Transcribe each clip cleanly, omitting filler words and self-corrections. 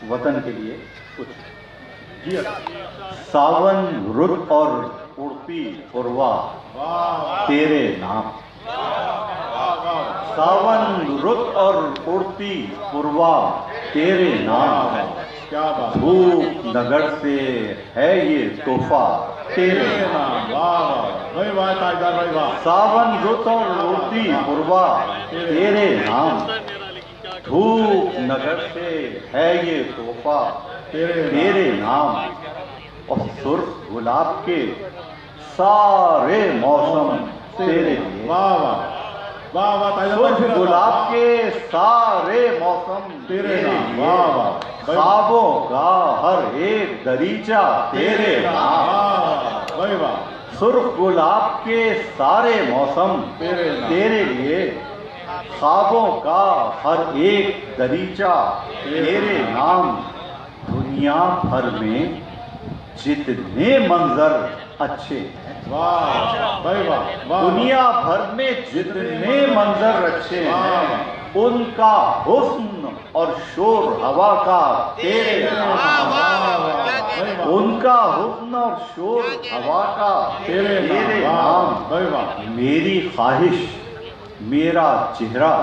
وطن کے لیے کچھ ساون رت اور اڑتی پروا تیرے نام، ساون رت اور اڑتی پروا تیرے نام، دھوپ نگر سے ہے یہ تحفہ تیرے نام، ساون رت اور اڑتی پروا تیرے نام، دھوپ نگر سے ہے یہ تحفہ تیرے نام، اور سرخ گلاب کے سارے موسم تیرے لیے، سرخ گلاب کے سارے موسم تیرے لیے، خوابوں کا ہر ایک دریچہ تیرے نام، سرخ گلاب کے سارے موسم تیرے لیے، خوابوں کا ہر ایک دریچہ تیرے نام، دنیا بھر میں جتنے منظر اچھے ہیں، دنیا بھر میں جتنے منظر اچھے ہیں، ان کا حسن اور شور ہوا کا تیرے نام، ان کا حسن اور شور ہوا کا تیرے نام، میری خواہش میرا چہرہ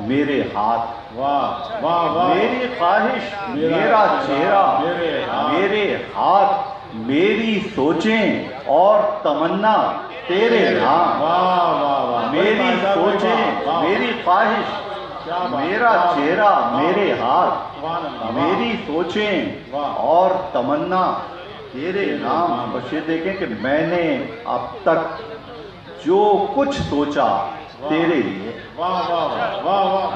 میرے ہاتھ، میری خواہش میرا چہرہ میرے ہاتھ، میری سوچیں اور تمنا تیرے نام، میری سوچیں میری خواہش میرا چہرہ میرے ہاتھ، میری سوچیں اور تمنا تیرے نام۔ بس یہ دیکھیں کہ میں نے اب تک جو کچھ سوچا تیرے لیے،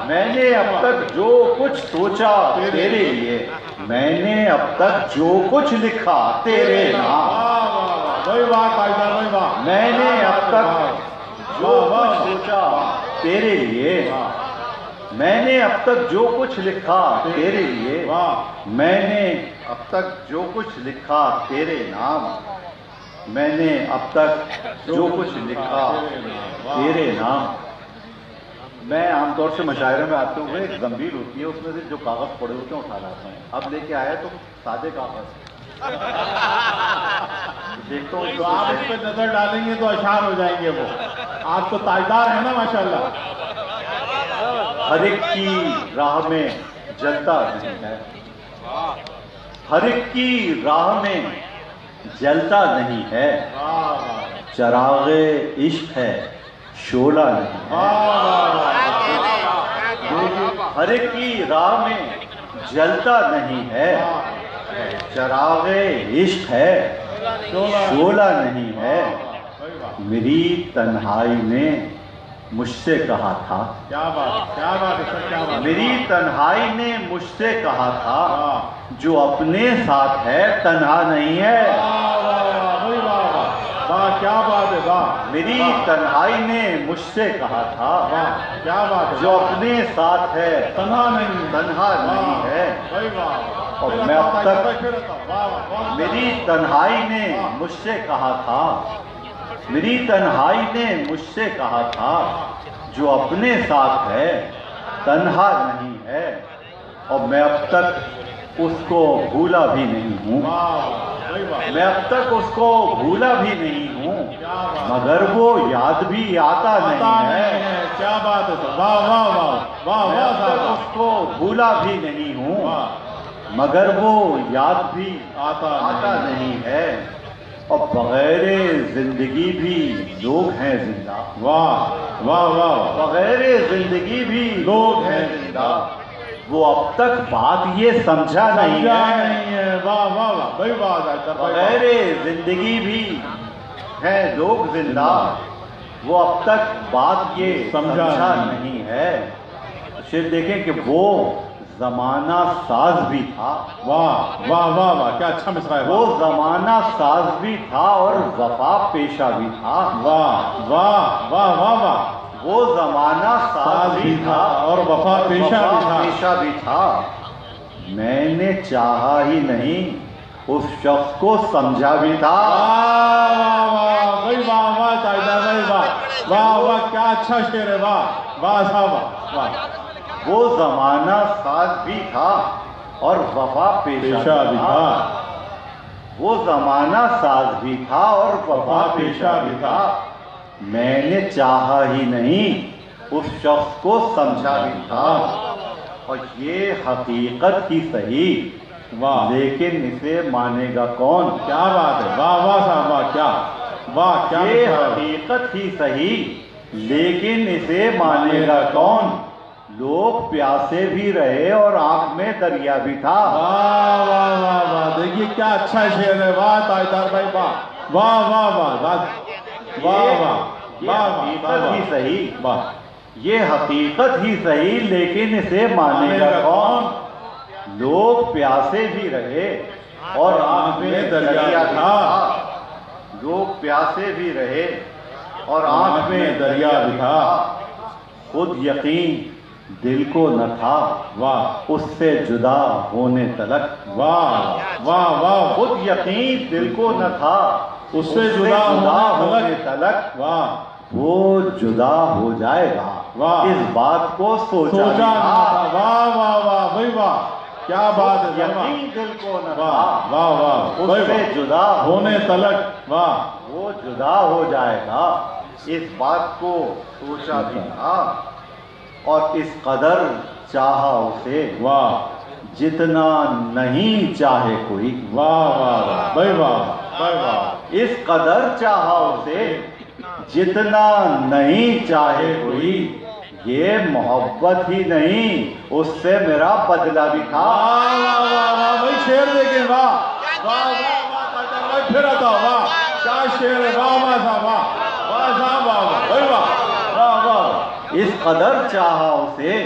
میں نے اب تک جو کچھ سوچا تیرے لیے، میں نے اب تک جو کچھ لکھا تیرے نام، میں نے اب تک جو کچھ سوچا تیرے لیے، میں نے اب تک جو کچھ لکھا تیرے لیے، میں نے اب تک جو کچھ لکھا تیرے نام، میں نے اب تک جو کچھ لکھا تیرے نام۔ میں عام طور سے مشاعرے میں آتے ہوئے ایک زنبیل ہوتی ہے، اس میں سے جو کاغذ پڑے ہوتے ہیں اٹھا لاتا ہوں، اب لے کے آیا تو سادے کاغذ دیکھتا ہوں، آپ اس پہ نظر ڈالیں گے تو اشعار ہو جائیں گے وہ، آپ تو تاجدار ہیں نا ماشاءاللہ۔ ہر ایک کی راہ میں جلتا نہیں ہے، ہر ایک کی راہ میں جلتا نہیں ہے، چراغ عشق ہے شعلہ نہیں ہے، ہر ایک کی راہ میں جلتا نہیں ہے، چراغ عشق ہے شعلہ نہیں ہے، میری تنہائی نے مجھ سے کہا تھا، کیا بات ہے سر، کیا بات، میری تنہائی نے مجھ سے کہا تھا، جو اپنے ساتھ ہے تنہا نہیں ہے، کیا بات ہے، میری تنہائی نے مجھ سے کہا تھا، کیا بات ہے، جو اپنے ساتھ ہے تنہا نہیں ہے، اور میں اب تک میری تنہائی نے مجھ سے کہا تھا، میری تنہائی نے مجھ سے کہا تھا، جو اپنے ساتھ ہے تنہا نہیں ہے، اور میں اب تک اس کو بھولا بھی نہیں ہوں، میں اب تک اس کو بھولا بھی نہیں ہوں، مگر وہ یاد بھی آتا نہیں ہے، کیا بات ہے سر، واہ واہ واہ واہ میں اب تک واہ، اس کو بھولا بھی نہیں ہوں، مگر وہ یاد بھی آتا نہیں ہے، اور بغیر زندگی بھی لوگ ہیں زندہ، واہ واہ واہ، بغیر زندگی بھی لوگ ہیں زندہ، وہ اب تک بات یہ سمجھا نہیں ہے، واہ واہ واہ، بھائی بات ہے سر، بغیر زندگی بھی ہیں لوگ زندہ، وہ اب تک بات یہ سمجھا نہیں ہے۔ شعر دیکھیں کہ وہ زمانہ ساز بھی تھا، واہ واہ واہ واہ، کیا اچھا مصرع ہے، وہ زمانہ ساز بھی تھا اور وفا پیشہ بھی تھا، واہ واہ واہ واہ واہ، وہ زمانہ ساز بھی تھا اور وفا پیشہ بھی تھا، میں نے چاہا ہی نہیں اس شخص کو سمجھا بھی تھا، واہ بھائی واہ واہ تاجدار بھائی، واہ واہ واہ، کیا اچھا شعر ہے، واہ واہ صاحب واہ، وہ زمانہ ساز بھی تھا اور وفا پیشہ بھی تھا، وہ زمانہ ساز بھی تھا اور وفا پیشہ بھی تھا، میں نے چاہا ہی نہیں اس شخص کو سمجھا بھی تھا، اور یہ حقیقت ہی صحیح واہ لیکن اسے مانے گا کون؟ کیا بات ہے، واہ واہ صاحب واہ، کیا واہ، کیا یہ مثال ہے۔ حقیقت ہی صحیح لیکن اسے مانے گا کون؟ لوگ پیاسے بھی رہے اور آنکھ میں دریا بھی تھا۔ واہ واہ واہ واہ، دیکھیے کیا اچھا شعر ہے، واہ تاجدار بھائی، واہ واہ واہ واہ واہ واہ واہ یہ واہ حقیقت ہی صحیح، واہ، یہ حقیقت ہی صحیح لیکن اسے مانے گا کون؟ لوگ پیاسے بھی رہے اور آنکھ میں دریا بھی تھا، لوگ پیاسے بھی رہے اور آنکھ میں دریا بھی تھا، خود یقین دل کو نہ تھا واہ اس سے جدا ہونے تلک، واہ واہ واہ، خود یقین دل کو نہ تھا اس سے جدا ہونے تلک، واہ، وہ جدا ہو جائے گا واہ، اس بات کو سوچا سوچا بھی نہ تھا، تھا، واہ واہ واہ بھائی واہ، کیا بات ہے، یقین دل کو نہ واہ تھا واہ واہ اس بھائی سے واہ، جدا ہونے تلک، واہ وہ جدا ہو جائے گا اس بات کو سوچا بھی تھا، اور اس قدر چاہا اسے واہ جتنا نہیں چاہے کوئی، واہ واہ بھائی واہ بھائی واہ، اس قدر چاہا اسے جتنا نہیں چاہے کوئی، یہ محبت ہی نہیں اس سے میرا بدلہ بھی تھا۔ واہ واہ واہ واہ بھائی، شعر دیکھیں، واہ واہ واہ واہ تاجدار بھائی، پھر آتا، واہ کیا شعر ہے، واہ واہ صاحب، واہ واہ صاحب، واہ واہ بھائی واہ واہ واہ، اس قدر چاہا اسے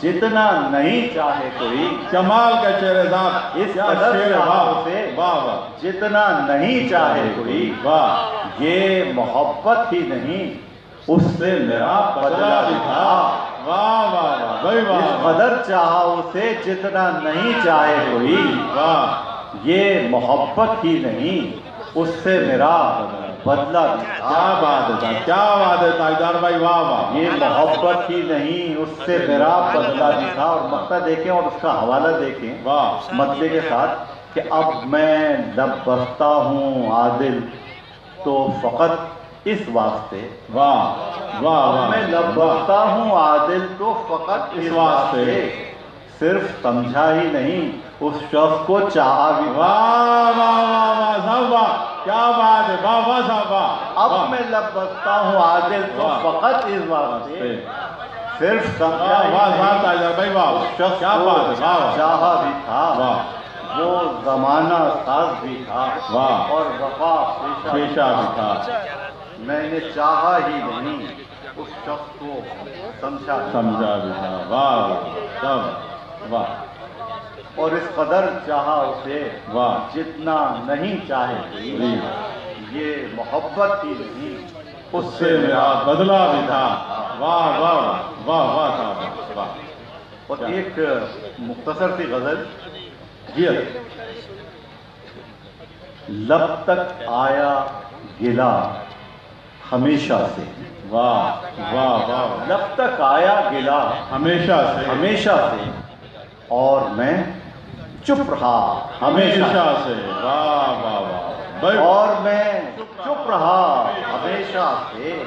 جتنا نہیں چاہے کوئی، کمال کا شعر ہے صاحب، اس کیا قدر شعر ہے، چاہا واہ اسے واہ واہ جتنا نہیں چاہے کوئی، واہ، یہ محبت ہی نہیں اس سے میرا بدلہ بھی تھا۔ واہ واہ واہ بھائی اس واہ، قدر چاہا اسے جتنا نہیں چاہے کوئی، واہ، یہ محبت ہی نہیں اس سے میرا بدلہ بھی کیا تھا، بات ہے صاحب، کیا بات ہے تاجدار بھائی، واہ واہ، یہ محبت ہی نہیں اس سے میرا بدلہ بھی تھا۔ اور مقطع دیکھیں اور اس کا حوالہ دیکھیں واہ مطلع کے ساتھ کہ اب میں لب بستہ ہوں عادل تو فقط اس واسطے، واہ واہ اب میں لب بستہ ہوں عادل تو فقط اس واسطے، صرف سمجھا ہی نہیں اس شخص کو چاہا بھی تھا۔ واہ واہ واہ واہ صاحب، واہ کیا بات ہے، واہ واہ صاحب، واہ، اب میں لب بستہ ہوں عادل تو واہ، فقط اس واسطے، صرف سمجھا واہ ہی واہ صاحب نہیں تاجدار بھائی، واہ اس شخص کیا کو بات ہے، واہ واہ، چاہا بھی تھا، واہ وہ زمانہ ساز بھی تھا واہ، اور وفا پیشہ بھی تھا، میں نے چاہا ہی نہیں اس شخص کو سمجھا بھی تھا، سمجھا بھی تھا، واہ سب واہ اور اس قدر چاہا اسے واہ، جتنا نہیں چاہے کوئی، یہ محبت ہی نہیں اس سے میرا بدلہ بھی تھا، واہ واہ واہ واہ صاحب، واہ، اور ایک مختصر سی غزل، جی لب تک آیا گلا ہمیشہ سے، واہ واہ واہ، لب تک آیا گلا ہمیشہ سے، ہمیشہ سے اور میں چپ رہا ہمیشہ، ہمیشہ سے، واہ واہ واہ بھائی، اور میں چپ رہا ہمیشہ سے،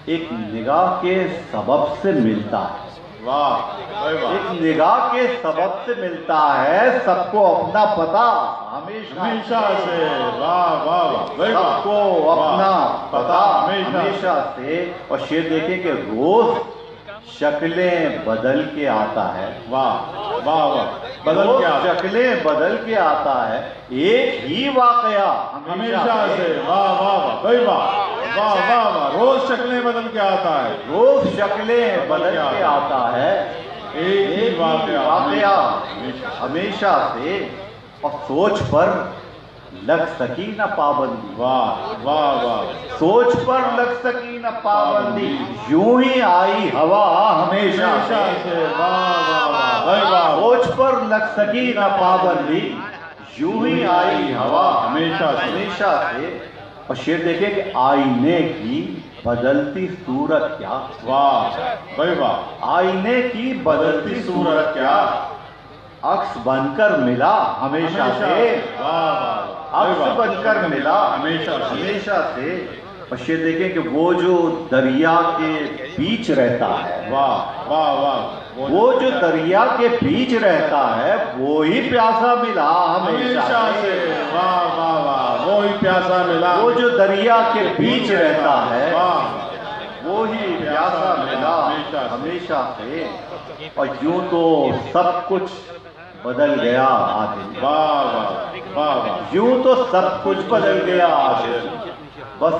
ایک نگاہ کے سبب سے ملتا ہے، واہ بھائی واہ، ایک نگاہ کے سبب سے ملتا ہے سب کو اپنا پتہ ہمیشہ، ہمیشہ سے، واہ واہ واہ بھائی، سب کو اپنا پتہ ہمیشہ ہمیشہ سے، اور شعر دیکھیں کہ روز شکلیں بدل کے آتا ہے، واہ واہ واہ، بدل روز کیا، شکلیں بدل کے آتا ہے، ایک ہی واقعہ ہمیشہ سے، واہ واہ واہ بھائی، واہ واہ واہ واہ، روز شکلیں بدل کے آتا ہے، روز شکلیں بدل کے آتا ہے، ایک ہی ایک ہی واقعہ ہمیشہ سے، اور سوچ پر لگ سکی نہ پابندی، واہ واہ واہ، سوچ پر لگ سکی نہ پابندی، یوں ہی آئی ہوا ہمیشہ ہمیشہ سے، سے، واہ واہ واہ بھائی، واہ سوچ پر لگ سکی نہ پابندی، یوں ہی آئی ہوا ہمیشہ سے، ہمیشہ سے، اور شعر دیکھیں کہ آئینے کی بدلتی صورت کیا، واہ بھائی واہ، آئینے کی بدلتی صورت کیا، عکس بن کر ملا ہمیشہ سے، واہ واہ عکس بن کر ملا ہمیشہ سے ہمیشہ سے۔ بس یہ دیکھیں کہ وہ جو دریا کے بیچ رہتا ہے، واہ واہ واہ وہ جو دریا کے بیچ رہتا ہے وہی پیاسا ملا ہمیشہ سے، واہ واہ واہ وہی پیاسا ملا، وہ جو دریا کے بیچ رہتا ہے واہ وہی پیاسا ملا ہمیشہ سے۔ اور یوں تو سب کچھ بدل گیا عادل، واہ واہ واہ واہ یوں تو سب کچھ بدل گیا عادل، بس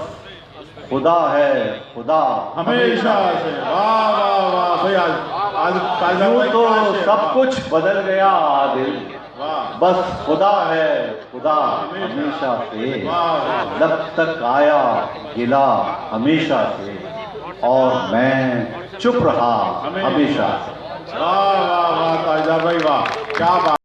خدا ہے خدا ہمیشہ سے، واہ واہ واہ بھائی آج تازہ یوں بھائی تو کیا شعر، سب کچھ بدل گیا عادل، واہ بس خدا ہے خدا ہمیشہ سے۔ واہ جب تک آیا گلا ہمیشہ سے، اور میں چپ رہا ہمیشہ سے۔ واہ واہ واہ تازہ بھائی واہ کیا بات